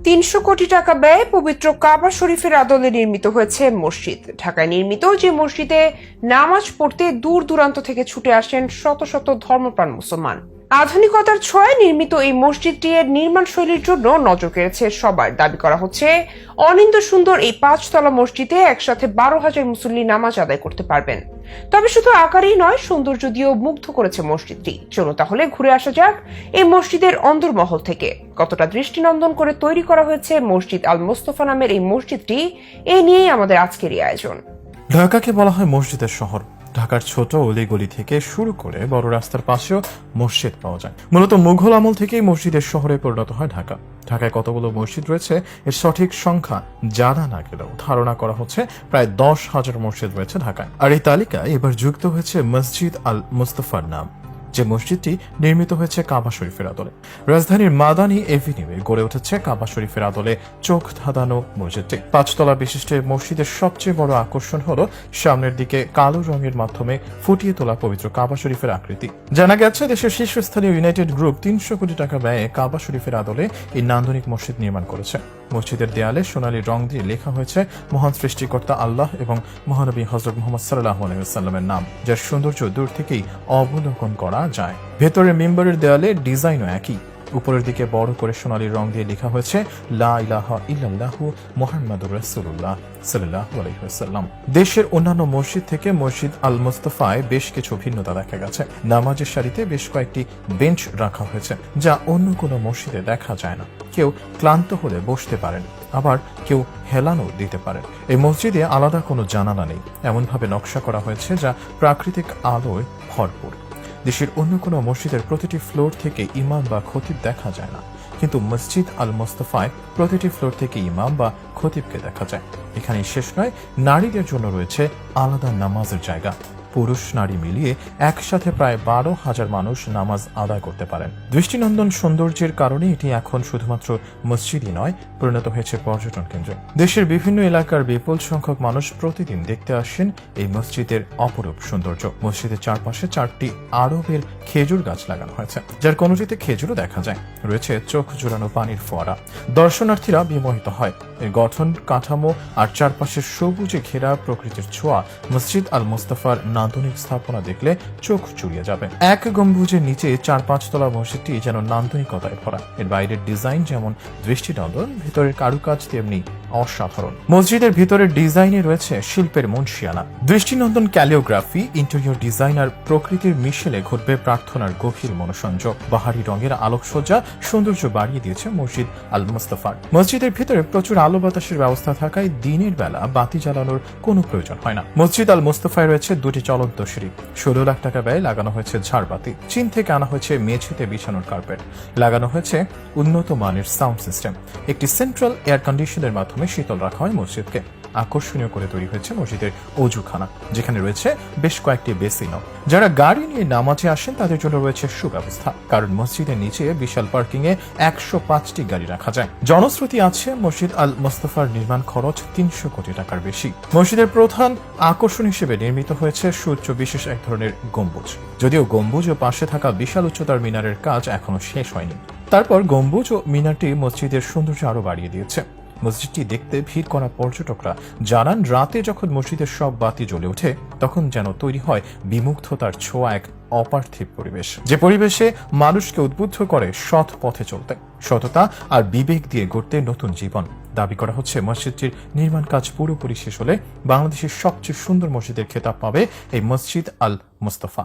৩০০ কোটি টাকা ব্যয়ে পবিত্র কাবা শরীফের আদলে নির্মিত হয়েছে মসজিদ। ঢাকায় নির্মিত যে মসজিদে নামাজ পড়তে দূর দূরান্ত থেকে ছুটে আসেন শত শত ধর্মপ্রাণ মুসলমান। আধুনিকতার ছোঁয়ায় নির্মিত এই মসজিদটি এর নির্মাণ শৈলীর জন্য নজর কেড়েছে সবার। দাবি করা হচ্ছে অনিন্দ্য সুন্দর এই ৫ তলা মসজিদে একসাথে ১২,০০০ মুসল্লি নামাজ আদায় করতে পারবেন। তবে শুধু আকারেই নয়, সৌন্দর্য দিয়েও মুগ্ধ করেছে মসজিদটি। চলো তাহলে ঘুরে আসা যাক এই মসজিদের অন্দরমহল থেকে। কতটা দৃষ্টিনন্দন করে তৈরি করা হয়েছে মসজিদ আল মোস্তফা নামের এই মসজিদটি, এ নিয়েই আমাদের আজকের এই আয়োজন। ঢাকাকে বলা হয় মসজিদের শহর। ঢাকার ছোট অলিগলি থেকে শুরু করে বড় রাস্তার পাশেও মসজিদ পাওয়া যায়। মূলত মুঘল আমল থেকেই মসজিদের শহরে পরিণত হয় ঢাকা। ঢাকায় কতগুলো মসজিদ রয়েছে এর সঠিক সংখ্যা জানা না গেলেও ধারণা করা হচ্ছে প্রায় ১০,০০০ মসজিদ রয়েছে ঢাকায়। আর এই তালিকায় এবার যুক্ত হয়েছে মসজিদ আল মুস্তফার নাম, যে মসজিদটি নির্মিত হয়েছে কাবা শরীফের আদলে। রাজধানীর মাদানী এভিনিউয়ে গড়ে উঠেছে কাবা শরীফের আদলে চোখ ধাঁধানো মসজিদটি। ৫ তলা বিশিষ্ট মসজিদের সবচেয়ে বড় আকর্ষণ হলো সামনের দিকে কালো রঙের মাধ্যমে ফুটিয়ে তোলা পবিত্র কাবা শরীফের আকৃতি। জানা গেছে দেশের শীর্ষস্থানীয় ইউনাইটেড গ্রুপ ৩০০ কোটি টাকা ব্যয়ে কাবা শরীফের আদলে এই নান্দনিক মসজিদ নির্মাণ করেছে। মসজিদের দেয়ালে সোনালী রং দিয়ে লেখা হয়েছে মহান সৃষ্টিকর্তা আল্লাহ এবং মহানবী হযরত মুহাম্মদ সাল্লাল্লাহু আলাইহি ওয়াসাল্লামের নাম, যার সৌন্দর্য দূর থেকেই অবলোকন করা যায়। ভেতরের মিম্বরের দেয়ালে ডিজাইনও একই। উপরের দিকে বড় করে সোনালী রং দিয়ে লেখা হয়েছে লা ইলাহা ইল্লাল্লাহু মুহাম্মাদুর রাসূলুল্লাহ সাল্লাল্লাহু আলাইহি ওয়াসাল্লাম। দেশের অন্যান্য মসজিদ থেকে মসজিদ আল মুস্তফায় বেশ কিছু ভিন্নতা দেখা গেছে। নামাজের সারিতে বেশ কয়েকটি বেঞ্চ রাখা হয়েছে, যা অন্য কোনো মসজিদে দেখা যায় না। কেউ ক্লান্ত হলে বসতে পারেন, আবার কেউ হেলানো দিতে পারেন। এই মসজিদে আলাদা কোনো জানালা নেই, এমনভাবে নকশা করা হয়েছে যা প্রাকৃতিক আলোয় ভরপুর। দেশের অন্য কোনো মসজিদের প্রতিটি ফ্লোর থেকে ইমাম বা খতিব দেখা যায় না, কিন্তু মসজিদ আল মুস্তফায় প্রতিটি ফ্লোর থেকে ইমাম বা খতিবকে দেখা যায়। এখানে শেষ নয়, নারীদের জন্য রয়েছে আলাদা নামাজের জায়গা। পুরুষ নারী মিলিয়ে একসাথে প্রায় ১২,০০০ মানুষ নামাজ আদায় করতে পারেন। দৃষ্টিনন্দন সৌন্দর্যের কারণে এটি এখন শুধুমাত্র মসজিদই নয়, পরিণত হয়েছে পর্যটন কেন্দ্র। দেশের বিভিন্ন এলাকার বিপুল সংখ্যক মানুষ প্রতিদিন দেখতে আসেন এই মসজিদের অপরূপ সৌন্দর্য। মসজিদের চারপাশে ৪টি আরবের খেজুর গাছ লাগানো হয়েছে, যার কোনোটিতে খেজুরও দেখা যায়। রয়েছে চোখ জোড়ানো পানির ফোয়ারা। দর্শনার্থীরা বিমোহিত হয়। এর গঠন, কাঠামো আর চারপাশের সবুজে ঘেরা প্রকৃতির ছোঁয়া মসজিদ আল মুস্তফার নান্দনিক স্থাপনা দেখলে চোখ জুড়িয়ে যাবে। এক গম্বুজের নিচে ৪-৫ তলা মসজিদটি যেন নান্দনিকতায় ভরা। এর বাইরের ডিজাইন যেমন দৃষ্টিনন্দন, ভেতরের কারুকাজ তেমনি অসাধারণ। মসজিদের ভিতরের ডিজাইনে রয়েছে শিল্পের মুনশিয়ানা, দৃষ্টিনন্দন ক্যালিওগ্রাফি, ইন্টেরিয়র ডিজাইন আর প্রকৃতির মিশেলে ঘটবে প্রার্থনার গভীর মনোসংযোগ। বাহারি রঙের আলোকসজ্জা সৌন্দর্য বাড়িয়ে দিয়েছে মসজিদ আল মুস্তফার। মসজিদের ভিতরে প্রচুর আলো বাতাসের ব্যবস্থা থাকায় দিনের বেলা বাতি জ্বালানোর কোনো প্রয়োজন হয় না। মসজিদ আল মুস্তফায় রয়েছে ২টি চলন্ত সিঁড়ি। ১৬ লাখ টাকা ব্যয়ে লাগানো হয়েছে ঝাড়বাতি। চীন থেকে আনা হয়েছে মেঝেতে বিছানোর কার্পেট। লাগানো হয়েছে উন্নত মানের সাউন্ড সিস্টেম। একটি সেন্ট্রাল এয়ার কন্ডিশনের মাধ্যমে শীতল রাখা হয় মসজিদকে। আকর্ষণীয় করে তৈরি হয়েছে মসজিদের অজুখানা, যেখানে রয়েছে বেশ কয়েকটি বেসিনও। যারা গাড়ি নিয়ে নামাজে আসেন তাদের জন্য রয়েছে সুব্যবস্থা, কারণ মসজিদের নিচে বিশাল পার্কিং এ ১০৫টি গাড়ি রাখা যায়। জনশ্রুতি আছে মসজিদ আল মুস্তফার নির্মাণ খরচ ৩০০ কোটি টাকার বেশি। মসজিদের প্রধান আকর্ষণ হিসেবে নির্মিত হয়েছে সুউচ্চ বিশেষ এক ধরনের গম্বুজ। যদিও গম্বুজ ও পাশে থাকা বিশাল উচ্চতার মিনারের কাজ এখনো শেষ হয়নি। তারপর গম্বুজ ও মিনারটি মসজিদের সৌন্দর্য আরো বাড়িয়ে দিয়েছে। মসজিদটি দেখতে ভিড় করা পর্যটকরা জানান, রাতে যখন মসজিদের সব বাতি জ্বলে ওঠে তখন যেন তৈরি হয় বিমুগ্ধতার ছোঁয়া এক অপার্থিব পরিবেশ, যে পরিবেশে মানুষকে উদ্বুদ্ধ করে সৎ পথে চলতে, সততা আর বিবেক দিয়ে গড়তে নতুন জীবন। দাবি করা হচ্ছে মসজিদটির নির্মাণ কাজ পুরোপুরি শেষ হলে বাংলাদেশের সবচেয়ে সুন্দর মসজিদের খেতাব পাবে এই মসজিদ আল মুস্তফা।